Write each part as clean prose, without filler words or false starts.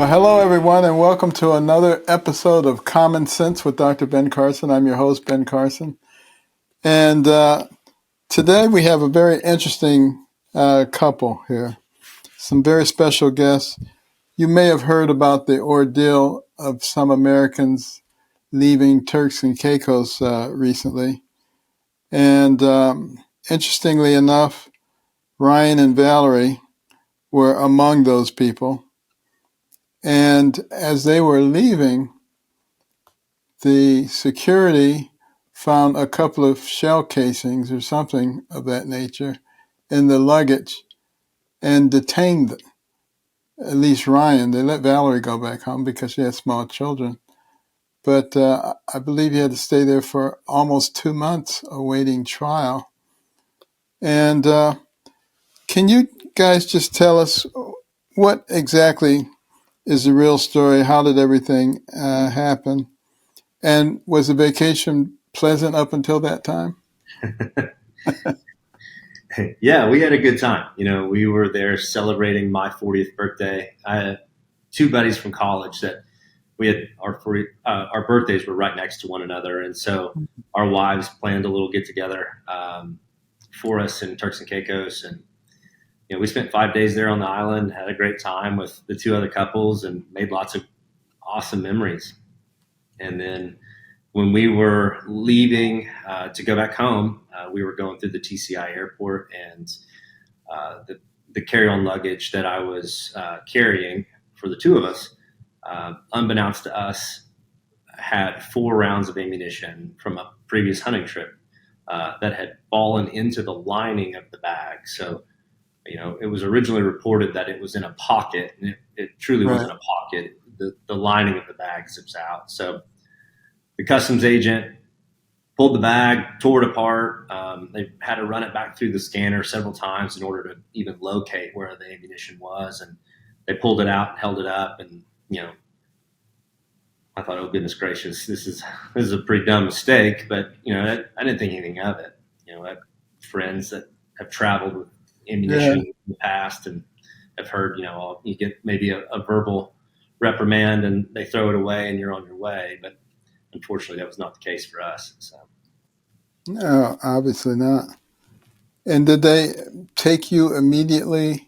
Well, hello, everyone, and welcome to another episode of Common Sense with Dr. Ben Carson. I'm your host, Ben Carson. And today we have a very interesting couple here, some very special guests. You may have heard about the ordeal of some Americans leaving Turks and Caicos recently. And interestingly enough, Ryan and Valerie were among those people. And as they were leaving, the security found a couple of shell casings or something of that nature in the luggage and detained them. At least Ryan. They let Valerie go back home because she had small children. But I believe he had to stay there for almost 2 months awaiting trial. And can you guys just tell us what exactly is the real story? How did everything happen? And was the vacation pleasant up until that time? Yeah, we had a good time. We were there celebrating my 40th birthday. I had two buddies from college that we had our birthdays were right next to one another, and so our wives planned a little get together for us in Turks and Caicos, and we spent 5 days there on the island, had a great time with the two other couples, and made lots of awesome memories. And then when we were leaving to go back home, we were going through the TCI airport, and the carry-on luggage that I was carrying for the two of us, unbeknownst to us, had 4 rounds of ammunition from a previous hunting trip that had fallen into the lining of the bag. So, it was originally reported that it was in a pocket, and it truly wasn't a pocket. The lining of the bag zips out. So the customs agent pulled the bag, tore it apart. They had to run it back through the scanner several times in order to even locate where the ammunition was. And they pulled it out and held it up. And, I thought, oh, goodness gracious, this is a pretty dumb mistake. But, I didn't think anything of it. I have friends that have traveled with ammunition in the past and have heard, you get maybe a verbal reprimand and they throw it away and you're on your way. But unfortunately, that was not the case for us. So. No, obviously not. And did they take you immediately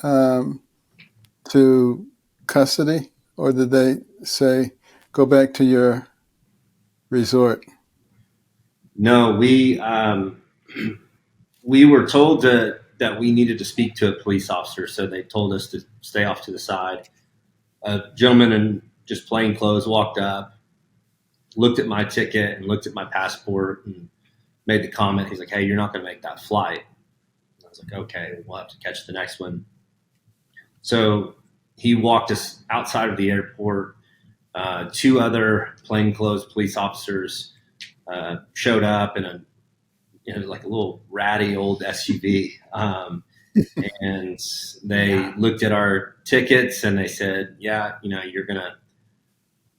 to custody, or did they say, go back to your resort? No, we were told that we needed to speak to a police officer, so they told us to stay off to the side. A gentleman in just plain clothes walked up, looked at my ticket and looked at my passport and made the comment. He's like, "Hey, you're not going to make that flight." And I was like, "Okay, we'll have to catch the next one." So he walked us outside of the airport. 2 other plainclothes police officers showed up in like a little ratty old SUV. And they looked at our tickets and they said, "Yeah, you're going to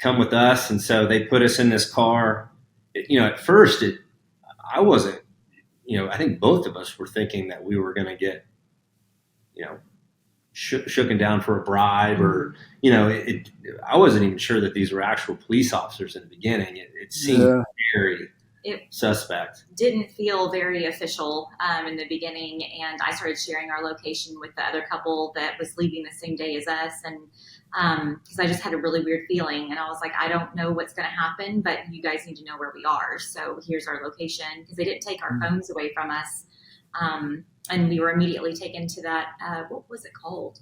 come with us." And so they put us in this car. At first I wasn't, I think both of us were thinking that we were going to get, shooken down for a bribe, or, I wasn't even sure that these were actual police officers in the beginning. It seemed very suspect. Didn't feel very official in the beginning, and I started sharing our location with the other couple that was leaving the same day as us, and because I just had a really weird feeling, and I was like, I don't know what's going to happen, but you guys need to know where we are, so here's our location, because they didn't take our phones away from us, and we were immediately taken to that, what was it called?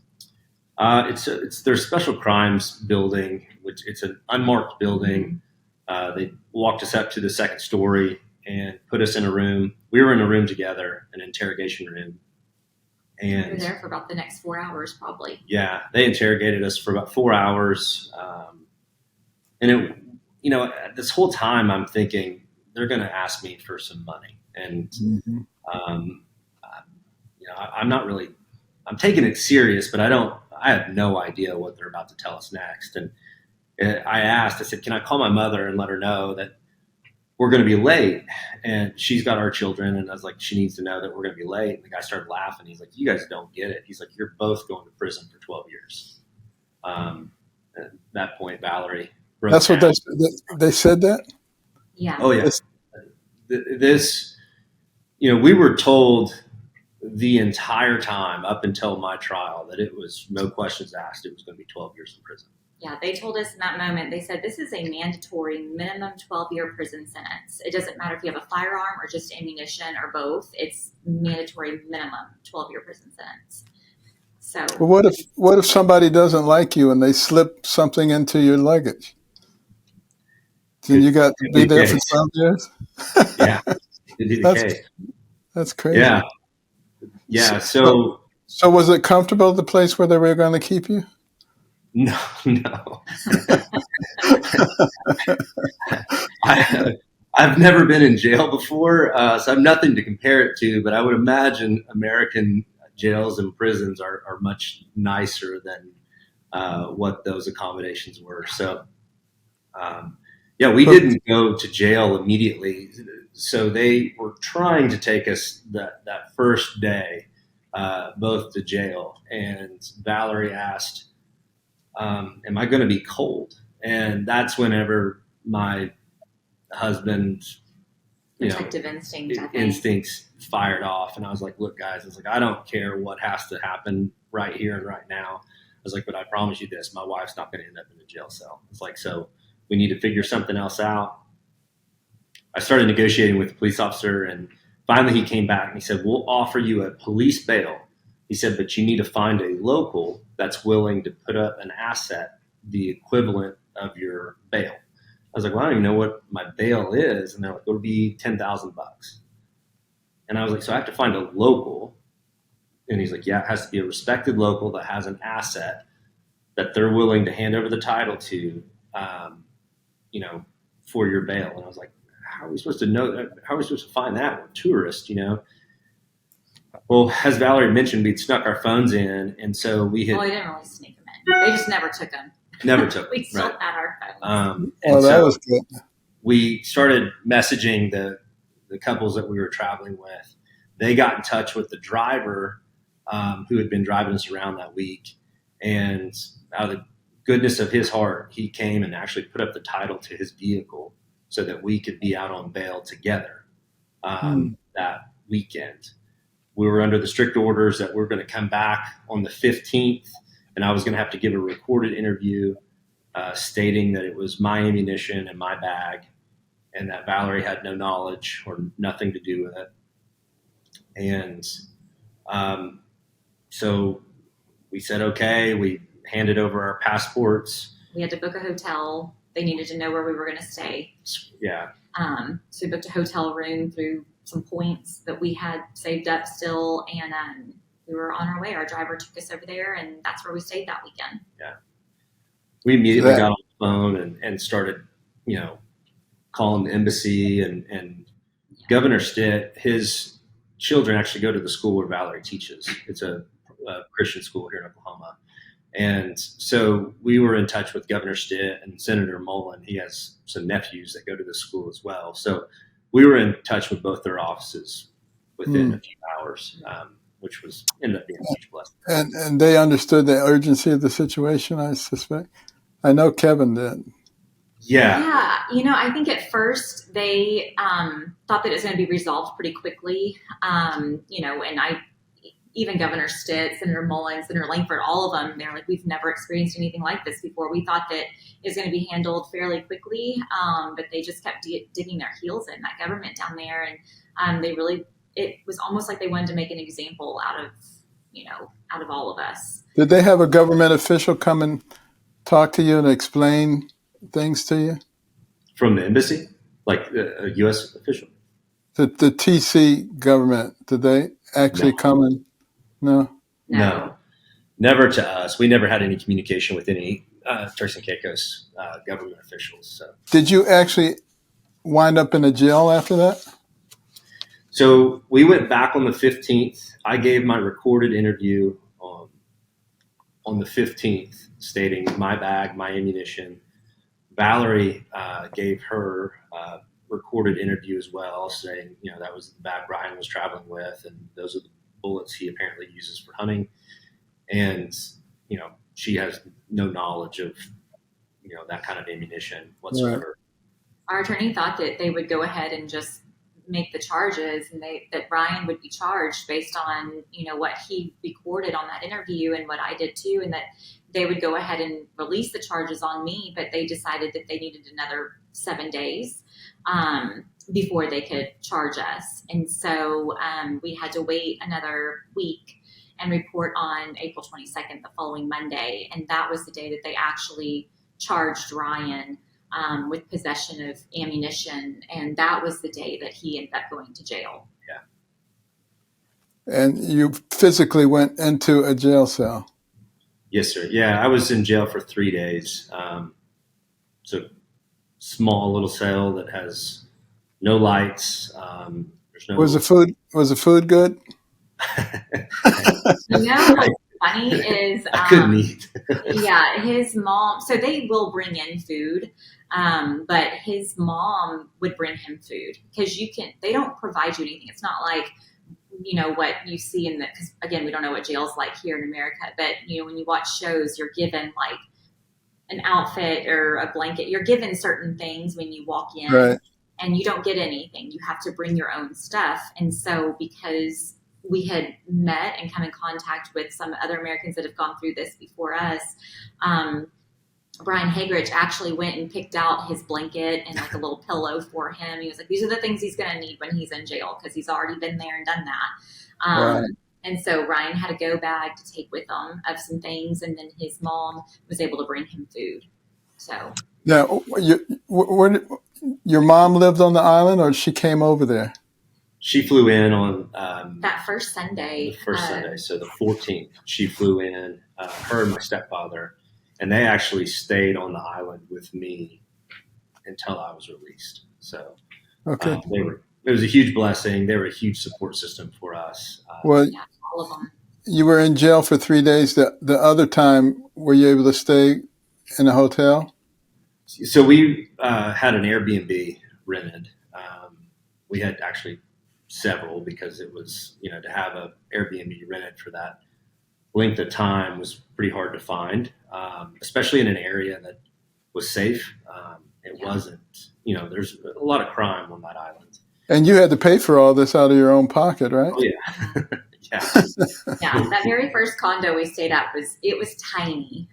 It's their special crimes building, which it's an unmarked building. They walked us up to the second story and put us in a room. We were in a room together, an interrogation room. And we were there for about the next 4 hours, probably. Yeah, they interrogated us for about 4 hours. And this whole time I'm thinking they're going to ask me for some money. And, I'm not really, I'm taking it serious, but I have no idea what they're about to tell us next. And I said, can I call my mother and let her know that we're going to be late? And she's got our children. And I was like, she needs to know that we're going to be late. And the guy started laughing. He's like, you guys don't get it. He's like, you're both going to prison for 12 years. At that point, Valerie broke That's what down. they said that? Yeah. Oh yeah, this, we were told the entire time up until my trial that it was no questions asked. It was going to be 12 years in prison. Yeah, they told us in that moment, they said, this is a mandatory minimum 12-year prison sentence. It doesn't matter if you have a firearm or just ammunition or both. It's mandatory minimum 12-year prison sentence. So, Well, what if somebody doesn't like you and they slip something into your luggage? Then you got to Could be be the there for case. 12 years? Yeah, could be the That's case. that's crazy. Yeah, yeah. So So was it comfortable, the place where they were going to keep you? no, no. I've never been in jail before, so I have nothing to compare it to. But I would imagine American jails and prisons are much nicer than what those accommodations were. So, yeah, we didn't go to jail immediately. So they were trying to take us that first day, both to jail. And Valerie asked, "Am I going to be cold?" And that's whenever my husband, protective instinct, I think. instincts fired off. And I was like, "Look, guys," I was like, "I don't care what has to happen right here and right now." I was like, "But I promise you this, my wife's not going to end up in a jail cell." It's like, so we need to figure something else out. I started negotiating with the police officer, and finally he came back and he said, "We'll offer you a police bail." He said, "But you need to find a local that's willing to put up an asset, the equivalent of your bail." I was like, "Well, I don't even know what my bail is." And they're like, "It'll be $10,000. And I was like, "So I have to find a local?" And he's like, "Yeah, it has to be a respected local that has an asset that they're willing to hand over the title to, um, for your bail." And I was like, "How are we supposed to know that? How are we supposed to find that? We're tourists, Well, as Valerie mentioned, we'd snuck our phones in, and so we had. Well, they didn't really sneak them in. They just never took them. Never took We still right. had our phones. Oh, that was good. We started messaging the couples that we were traveling with. They got in touch with the driver who had been driving us around that week, and out of the goodness of his heart, he came and actually put up the title to his vehicle so that we could be out on bail together that weekend. We were under the strict orders that we're going to come back on the 15th, and I was going to have to give a recorded interview stating that it was my ammunition and my bag, and that Valerie had no knowledge or nothing to do with it. And so we said, okay, we handed over our passports. We had to book a hotel. They needed to know where we were going to stay. Yeah. So we booked a hotel room through some points that we had saved up still, and we were on our way. Our driver took us over there, and that's where we stayed that weekend. Yeah. We immediately got on the phone and started, calling the embassy and Governor Stitt. His children actually go to the school where Valerie teaches. It's a Christian school here in Oklahoma. And so we were in touch with Governor Stitt and Senator Mullen. He has some nephews that go to the school as well. So we were in touch with both their offices within a few hours, which ended up being a huge blessing. And they understood the urgency of the situation, I suspect. I know Kevin did. Yeah. Yeah. I think at first they thought that it was going to be resolved pretty quickly. And even Governor Stitt, Senator Mullins, Senator Langford, all of them, they're like, we've never experienced anything like this before. We thought that it was going to be handled fairly quickly, but they just kept digging their heels in, that government down there. And it was almost like they wanted to make an example out of all of us. Did they have a government official come and talk to you and explain things to you? From the embassy? Like a U.S. official? The TC government, did they actually come and... No? No, never to us. We never had any communication with any Turks and Caicos government officials. So. Did you actually wind up in a jail after that? So we went back on the 15th. I gave my recorded interview on the 15th, stating my bag, my ammunition. Valerie gave her recorded interview as well, saying, that was the bag Ryan was traveling with, and those are the bullets he apparently uses for hunting. And, she has no knowledge of that kind of ammunition Right. whatsoever. Our attorney thought that they would go ahead and just make the charges, and that Ryan would be charged based on what he recorded on that interview and what I did too, and that they would go ahead and release the charges on me. But they decided that they needed another 7 days before they could charge us, and so we had to wait another week and report on April 22nd, the following Monday, and that was the day that they actually charged Ryan with possession of ammunition, and that was the day that he ended up going to jail. Yeah. And you physically went into a jail cell? Yes, sir. Yeah, I was in jail for 3 days. It's a small little cell that has no lights. There's no. Was the food good? What's funny is I couldn't eat. yeah, his mom. So they will bring in food, but his mom would bring him food because they don't provide you anything. It's not like what you see in because again, we don't know what jail's like here in America, but when you watch shows, you're given like an outfit or a blanket. You're given certain things when you walk in, Right. and you don't get anything. You have to bring your own stuff. And so because we had met and come in contact with some other Americans that have gone through this before us, Brian Hagerich actually went and picked out his blanket and like a little pillow for him. He was like, these are the things he's going to need when he's in jail because he's already been there and done that. Right. And so Ryan had a go bag to take with him of some things, and then his mom was able to bring him food. So Now, your mom lived on the island, or she came over there? She flew in on that first Sunday. Sunday, so the 14th. She flew in, her and my stepfather, and they actually stayed on the island with me until I was released. So Okay. it was a huge blessing. They were a huge support system for us. Well, yeah, all of them. You were in jail for 3 days. The other time, were you able to stay in a hotel? So we had an Airbnb rented. We had actually several because it was, to have an Airbnb rented for that length of time was pretty hard to find, especially in an area that was safe. It wasn't, there's a lot of crime on that island. And you had to pay for all this out of your own pocket, right? Oh, yeah. Yeah. Yeah, that very first condo we stayed at was tiny.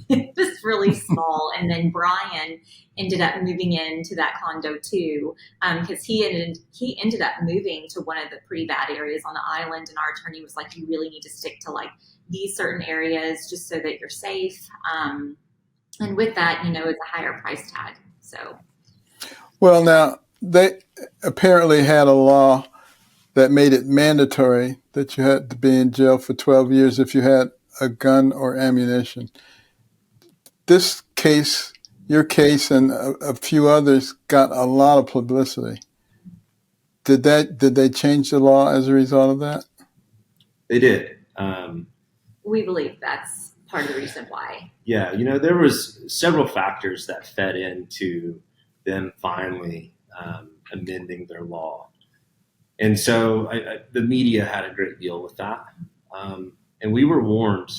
It was really small, and then Brian ended up moving into that condo too, because he ended up moving to one of the pretty bad areas on the island, and our attorney was like, "You really need to stick to like these certain areas just so that you're safe." And with that, it's a higher price tag. So, well, now they apparently had a law that made it mandatory that you had to be in jail for 12 years if you had a gun or ammunition. This case, your case, and a few others got a lot of publicity. Did they change the law as a result of that? They did. We believe that's part of the reason why. Yeah, there was several factors that fed into them finally amending their law. And so the media had a great deal with that. And we were warned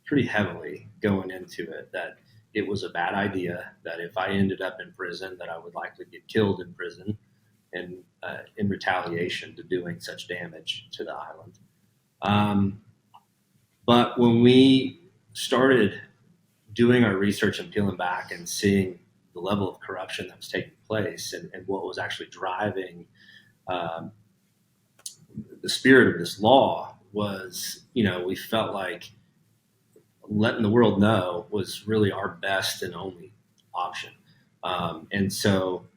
pretty heavily going into it that it was a bad idea, that if I ended up in prison, that I would likely get killed in prison and in retaliation to doing such damage to the island. But when we started doing our research and peeling back and seeing the level of corruption that was taking place and what was actually driving the spirit of this law was, we felt like letting the world know was really our best and only option. And so,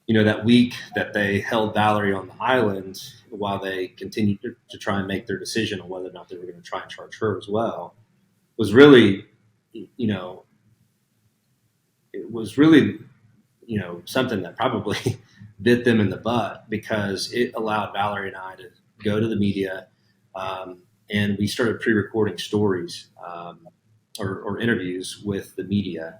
that week that they held Valerie on the island while they continued to try and make their decision on whether or not they were going to try and charge her as well was really, it was really, something that probably bit them in the butt because it allowed Valerie and I to go to the media and we started pre-recording stories or interviews with the media.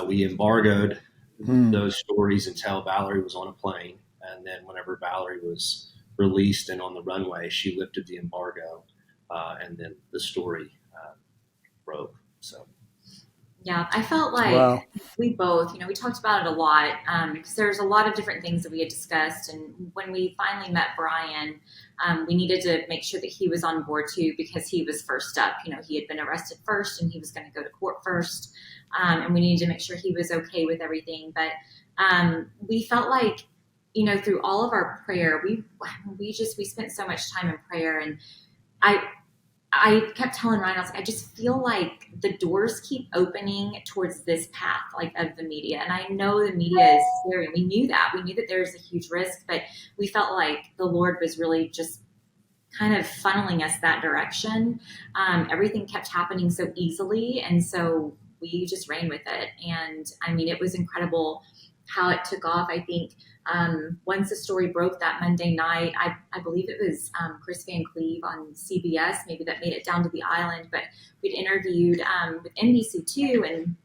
We embargoed those stories until Valerie was on a plane. And then whenever Valerie was released and on the runway, she lifted the embargo and then the story broke. So. Yeah, I felt like Wow. we both, we talked about it a lot because there's a lot of different things that we had discussed. And when we finally met Brian, we needed to make sure that he was on board too because he was first up. He had been arrested first and he was going to go to court first. And we needed to make sure he was okay with everything. But we felt like, through all of our prayer, we spent so much time in prayer. And I I kept telling Ryan, I was like, I just feel like the doors keep opening towards this path, like of the media. And I know the media is scary. We knew that. We knew that there was a huge risk, but we felt like the Lord was really just kind of funneling us that direction. Everything kept happening so easily. And so we just ran with it. And I mean, it was incredible how it took off. I think once the story broke that Monday night, I believe it was Chris Van Cleve on CBS, maybe that made it down to the island, but we'd interviewed with NBC2 and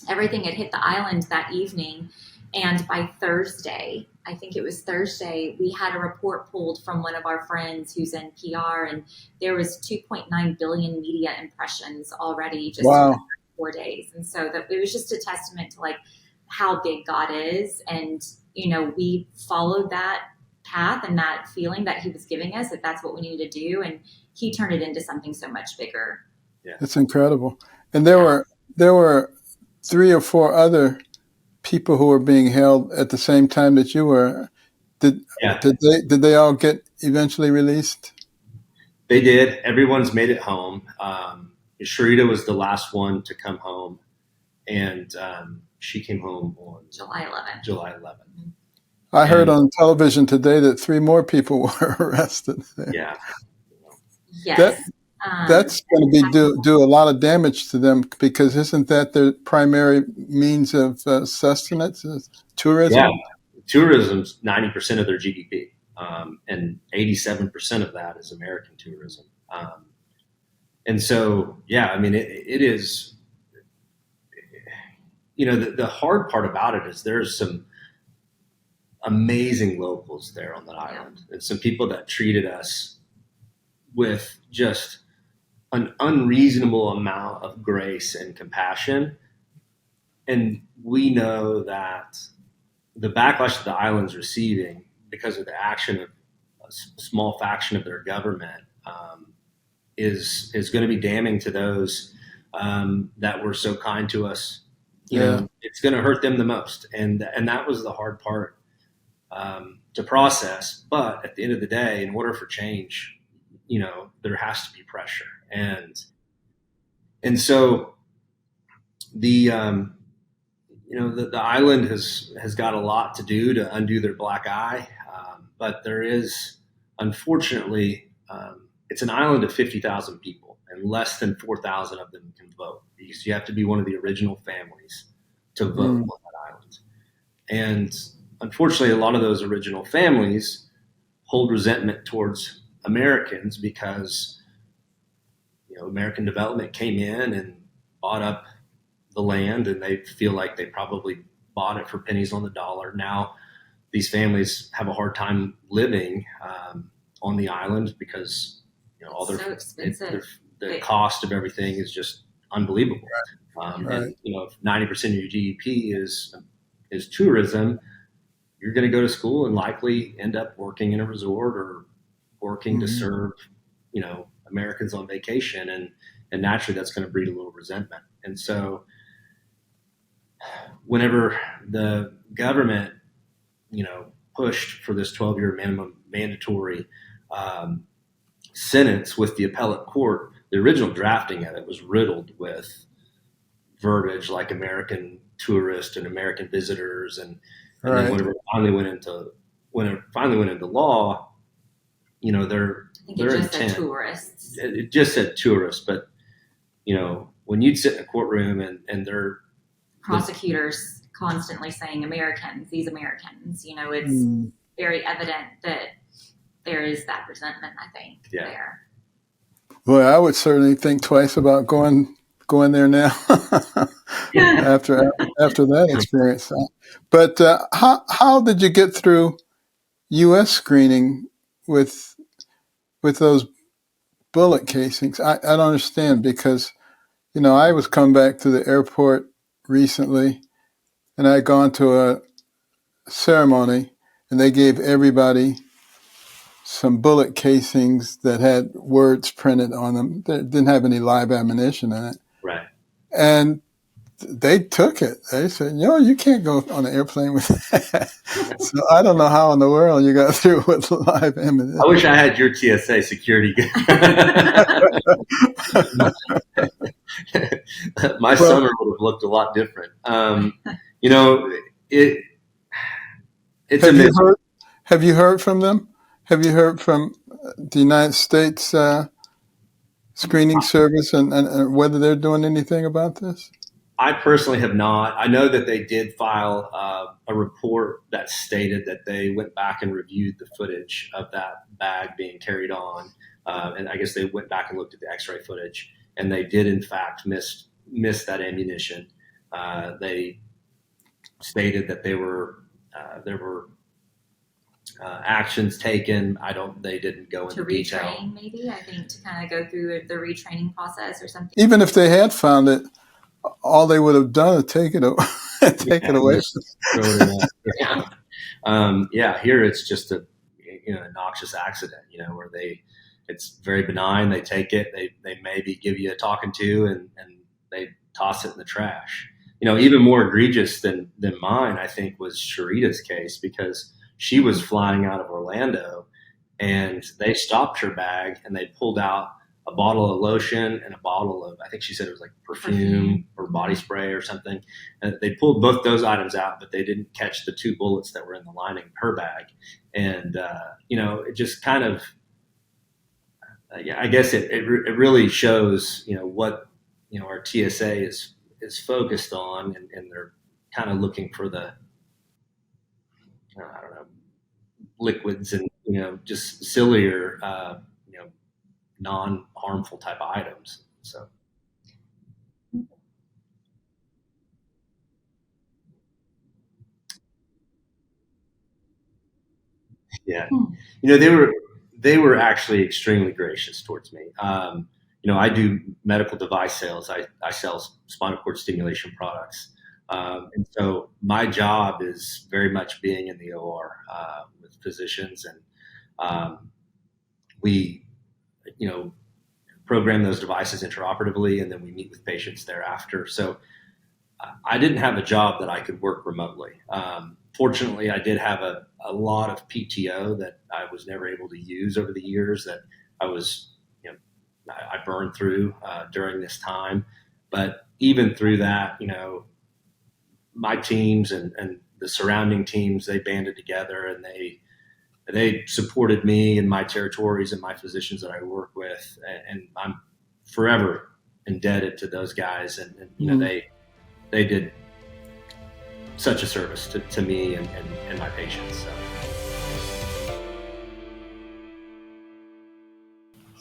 everything had hit the island that evening. And by Thursday, I think it was Thursday, we had a report pulled from one of our friends who's in PR, and there was 2.9 billion media impressions already just in the Wow. first 4 days. And so that it was just a testament to like how big God is. And, we followed that path and that feeling that he was giving us, that that's what we needed to do. And he turned it into something so much bigger. Yeah. It's incredible. And there Yeah. were 3 or 4 other people who were being held at the same time that you were. Did Yeah, did they all get eventually released? they did. Everyone's made it home. Sharita was the last one to come home, and she came home on July 11th. July 11th. I heard And on television today that 3 more people were arrested. yeah, That Yes. that's going to be do a lot of damage to them because isn't that their primary means of sustenance? Is tourism? yeah, tourism's 90% of their GDP, and 87% of that is American tourism. And so, yeah, I mean, it is. The hard part about it is there's some amazing locals there on the island, and some people that treated us with just an unreasonable amount of grace and compassion. And we know that the backlash that the island's receiving because of the action of a small faction of their government is going to be damning to those that were so kind to us. It's going to hurt them the most, and that was the hard part to process. But at the end of the day, in order for change, there has to be pressure, and so the the island has got a lot to do to undo their black eye, but there is, unfortunately, it's an island of 50,000 people, and less than 4,000 of them can vote because you have to be one of the original families to vote on that island. And unfortunately, a lot of those original families hold resentment towards Americans because American development came in and bought up the land, and they feel like they probably bought it for pennies on the dollar. Now, these families have a hard time living on the island because all their so expensive. the cost of everything is just unbelievable. Right. And if 90% of your GDP is tourism, you're going to go to school and likely end up working in a resort or working to serve Americans on vacation, and naturally that's going to breed a little resentment. And so whenever the government pushed for this 12-year minimum mandatory sentence with the appellate court, the original drafting of it was riddled with verbiage like American tourist and American visitors, and then when it finally went into law, their just intent, said tourists. It just said tourists, but when you'd sit in a courtroom and their prosecutors constantly saying Americans, these Americans, it's very evident that there is that resentment, I think, there. Well, I would certainly think twice about going there now after that experience. But how did you get through U.S. screening with those bullet casings? I don't understand because I was coming back to the airport recently, and I had gone to a ceremony, and they gave everybody some bullet casings that had words printed on them. They didn't have any live ammunition in it. Right. And they took it. They said, you can't go on an airplane with that. So I don't know how in the world you got through with live ammunition. I wish I had your TSA security. My summer would have looked a lot different. It's have you heard from them? Have you heard from the United States screening service and whether they're doing anything about this? I personally have not. I know that they did file a report that stated that they went back and reviewed the footage of that bag being carried on. And I guess they went back and looked at the x-ray footage, and they did in fact miss that ammunition. They stated that there were actions taken. They didn't go into detail. Retrain, maybe, I think, to kind of go through the retraining process or something. Even if they had found it, all they would have done is take it away. Here it's just a noxious accident, where it's very benign. They take it, they maybe give you a talking to, and they toss it in the trash. Even more egregious than mine, I think, was Sharita's case, because she was flying out of Orlando, and they stopped her bag and they pulled out a bottle of lotion and a bottle of, I think she said it was like perfume or body spray or something. And they pulled both those items out, but they didn't catch the 2 bullets that were in the lining of her bag. And, it just kind of, I guess it really shows, what, our TSA is focused on, and they're kind of looking for the, I don't know, liquids and, just sillier, non-harmful type of items. So. Yeah. They were actually extremely gracious towards me. I do medical device sales. I sell spinal cord stimulation products. And so my job is very much being in the OR with physicians, and we, program those devices intraoperatively, and then we meet with patients thereafter. So I didn't have a job that I could work remotely. Fortunately, I did have a lot of PTO that I was never able to use over the years that I burned through during this time. But even through that, my teams and the surrounding teams, they banded together, and they supported me and my territories and my physicians that I work with, and I'm forever indebted to those guys. And they did such a service to me and my patients. So.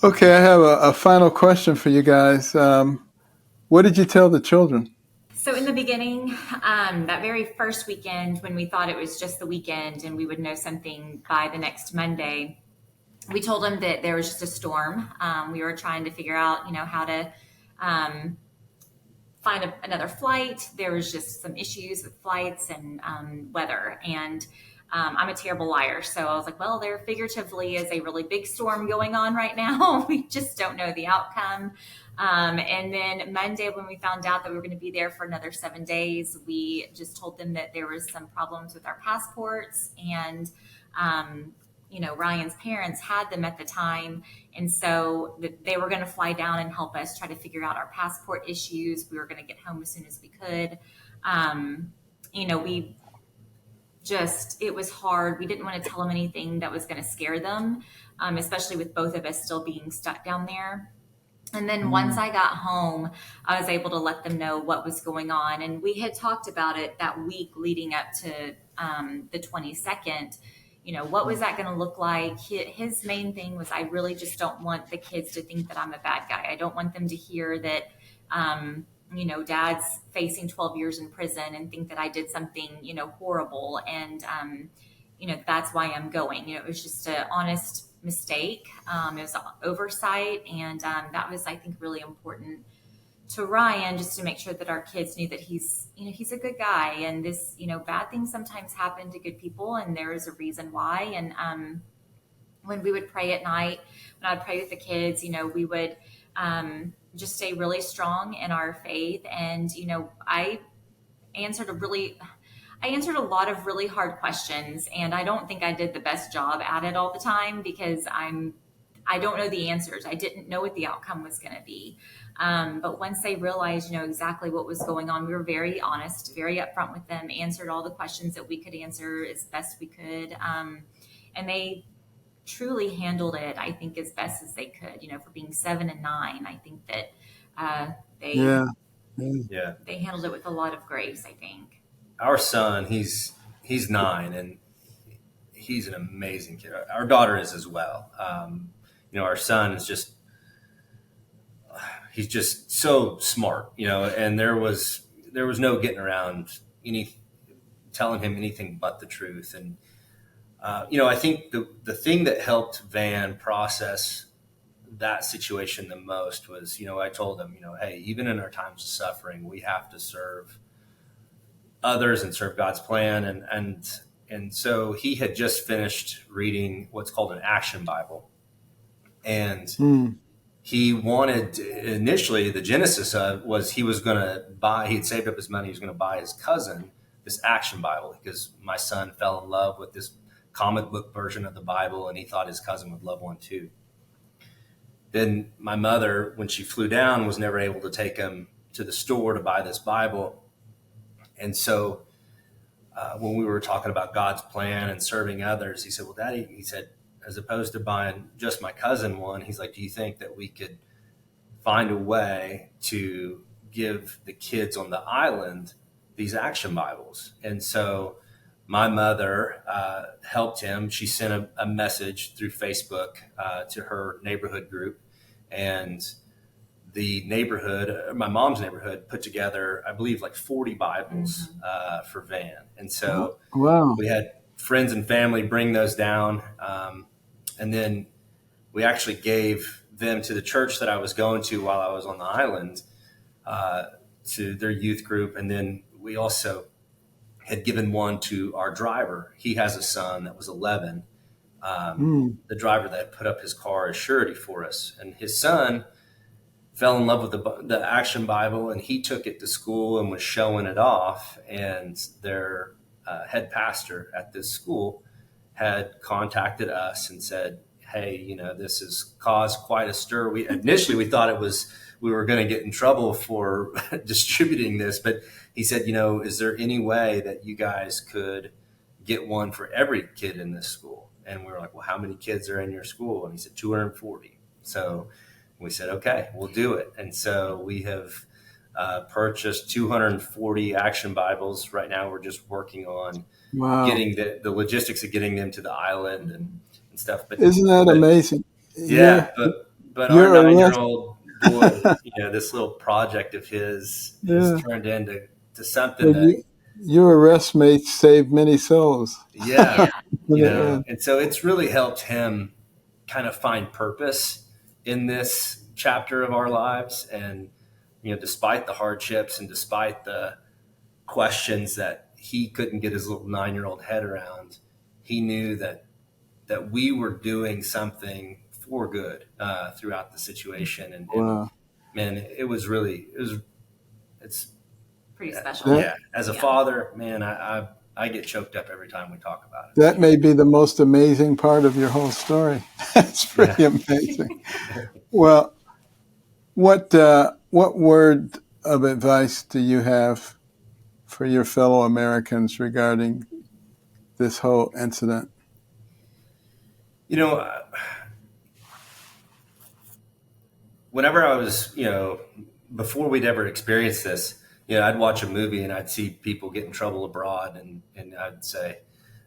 Okay, I have a final question for you guys. What did you tell the children? So in the beginning, that very first weekend, when we thought it was just the weekend and we would know something by the next Monday, we told them that there was just a storm. We were trying to figure out, how to find another flight. There was just some issues with flights and weather. And I'm a terrible liar. So I was like, well, there figuratively is a really big storm going on right now. We just don't know the outcome. And then Monday, when we found out that we were going to be there for another 7 days, we just told them that there was some problems with our passports, and Ryan's parents had them at the time. And so they were going to fly down and help us try to figure out our passport issues. We were going to get home as soon as we could. It was hard. We didn't want to tell them anything that was going to scare them, especially with both of us still being stuck down there. And then once I got home, I was able to let them know what was going on. And we had talked about it that week leading up to the 22nd. What was that going to look like? His main thing was, I really just don't want the kids to think that I'm a bad guy. I don't want them to hear that, Dad's facing 12 years in prison and think that I did something, horrible. And, that's why I'm going. It was just an honest mistake. It was an oversight. And that was, I think, really important to Ryan, just to make sure that our kids knew that he's a good guy, and this, bad things sometimes happen to good people, and there is a reason why. And when we would pray at night, when I'd pray with the kids, we would just stay really strong in our faith. And answered a really I answered a lot of really hard questions, and I don't think I did the best job at it all the time, because I don't know the answers. I didn't know what the outcome was going to be. But once they realized, exactly what was going on, we were very honest, very upfront with them, answered all the questions that we could answer as best we could. And they truly handled it, I think, as best as they could, for being 7 and 9. I think that they, Yeah. Yeah. they handled it with a lot of grace, I think. Our son, he's 9, and he's an amazing kid. Our daughter is as well. Our son is he's just so smart, and there was no getting around telling him anything but the truth. And I think the thing that helped Van process that situation the most was, I told him, hey, even in our times of suffering, we have to serve others and serve God's plan. And so he had just finished reading what's called an action Bible. And he wanted, initially, the genesis of was he was going to buy, he had saved up his money, he was going to buy his cousin this action Bible, because my son fell in love with this comic book version of the Bible, and he thought his cousin would love one too. Then my mother, when she flew down, was never able to take him to the store to buy this Bible. And so when we were talking about God's plan and serving others, he said, well, Daddy, he said, as opposed to buying just my cousin one, he's like, do you think that we could find a way to give the kids on the island these action Bibles? And so my mother helped him. She sent a message through Facebook to her neighborhood group, and the neighborhood, my mom's neighborhood, put together, I believe, like 40 Bibles for Van. And so we had friends and family bring those down. And then we actually gave them to the church that I was going to while I was on the island, to their youth group. And then we also had given one to our driver. He has a son that was 11. The driver that put up his car as surety for us. And his son fell in love with the Action Bible, and he took it to school and was showing it off. And their head pastor at this school had contacted us and said, hey, this has caused quite a stir. Initially we thought we were going to get in trouble for distributing this, but he said, is there any way that you guys could get one for every kid in this school? And we were like, well, how many kids are in your school? And he said 240. So we said, okay, we'll do it. And so we have purchased 240 Action Bibles. Right now we're just working on getting the logistics of getting them to the island and stuff. But isn't that amazing? Yeah, but our 9-year-old boy, this little project of his has turned into something your arrest mates saved many souls. Yeah. And so it's really helped him kind of find purpose in this chapter of our lives. And, despite the hardships and despite the questions that he couldn't get his little 9-year-old head around, he knew that we were doing something for good throughout the situation. And man, it's pretty special. Yeah. As a father, man, I get choked up every time we talk about it. That may be the most amazing part of your whole story. That's pretty amazing. Well, what word of advice do you have for your fellow Americans regarding this whole incident? Whenever I was, before we'd ever experienced this, I'd watch a movie and I'd see people get in trouble abroad, and I'd say,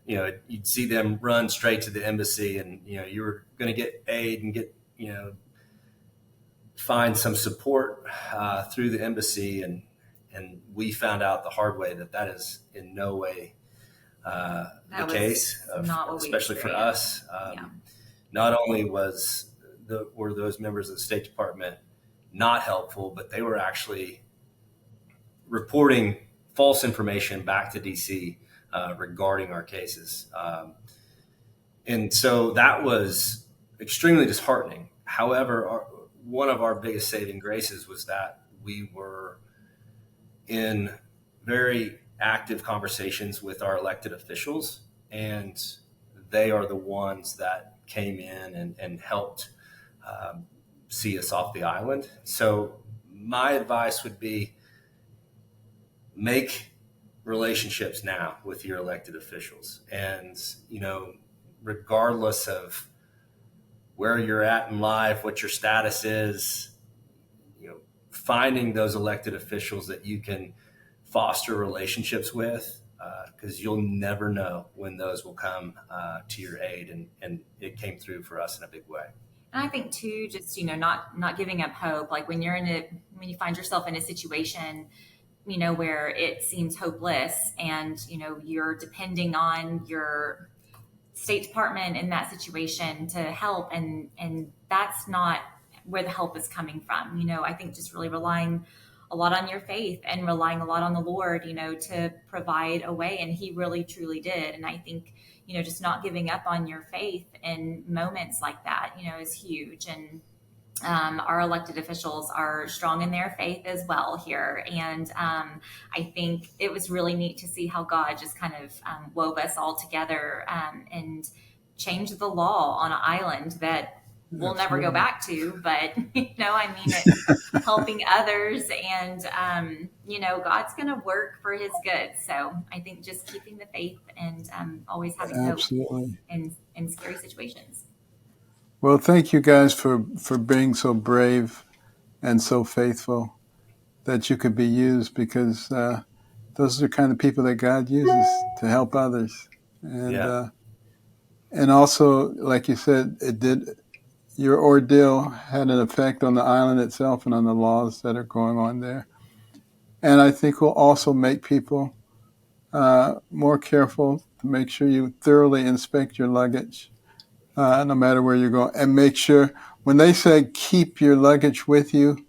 you'd see them run straight to the embassy, and, you were going to get aid and get, find some support through the embassy. And we found out the hard way that is in no way the case, especially for us. Not only were those members of the State Department not helpful, but they were actually reporting false information back to DC regarding our cases. And so that was extremely disheartening. However, one of our biggest saving graces was that we were in very active conversations with our elected officials, and they are the ones that came in and helped see us off the island. So my advice would be make relationships now with your elected officials. And, regardless of where you're at in life, what your status is, finding those elected officials that you can foster relationships with, because you'll never know when those will come to your aid. And it came through for us in a big way. And I think too, just, not giving up hope. Like when you find yourself in a situation, where it seems hopeless and, you're depending on your State Department in that situation to help. And that's not where the help is coming from. I think just really relying a lot on your faith and relying a lot on the Lord, to provide a way. And he really, truly did. And I think, just not giving up on your faith in moments like that, is huge. And our elected officials are strong in their faith as well here. And I think it was really neat to see how God just kind of wove us all together and changed the law on an island that we'll never go back to. But, it's helping others, and, God's going to work for his good. So I think just keeping the faith and always having hope in scary situations. Well, thank you guys for being so brave and so faithful that you could be used, because those are the kind of people that God uses to help others. And and also, like you said, your ordeal had an effect on the island itself and on the laws that are going on there. And I think will also make people more careful to make sure you thoroughly inspect your luggage, no matter where you're going. And make sure, when they say keep your luggage with you,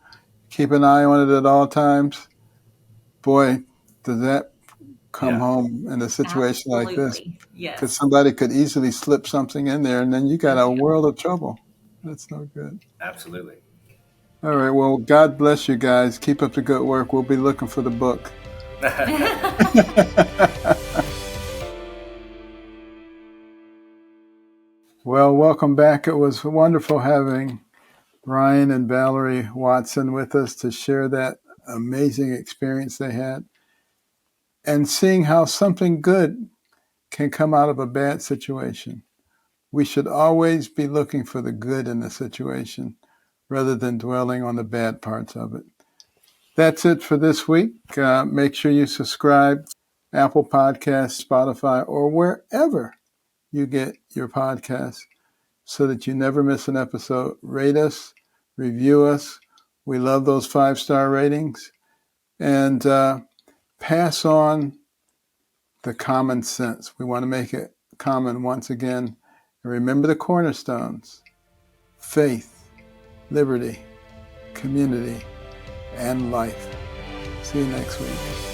keep an eye on it at all times. Boy, does that come home in a situation like this. Yes. Because somebody could easily slip something in there, and then you got a world of trouble. That's no good. Absolutely. All right. Well, God bless you guys. Keep up the good work. We'll be looking for the book. Well, welcome back. It was wonderful having Ryan and Valerie Watson with us to share that amazing experience they had, and seeing how something good can come out of a bad situation. We should always be looking for the good in the situation rather than dwelling on the bad parts of it. That's it for this week. Make sure you subscribe, Apple Podcasts, Spotify, or wherever you get your podcasts, so that you never miss an episode. Rate us, review us. We love those 5-star ratings. And pass on the common sense. We want to make it common once again. And remember the cornerstones: faith, liberty, community, and life. See you next week.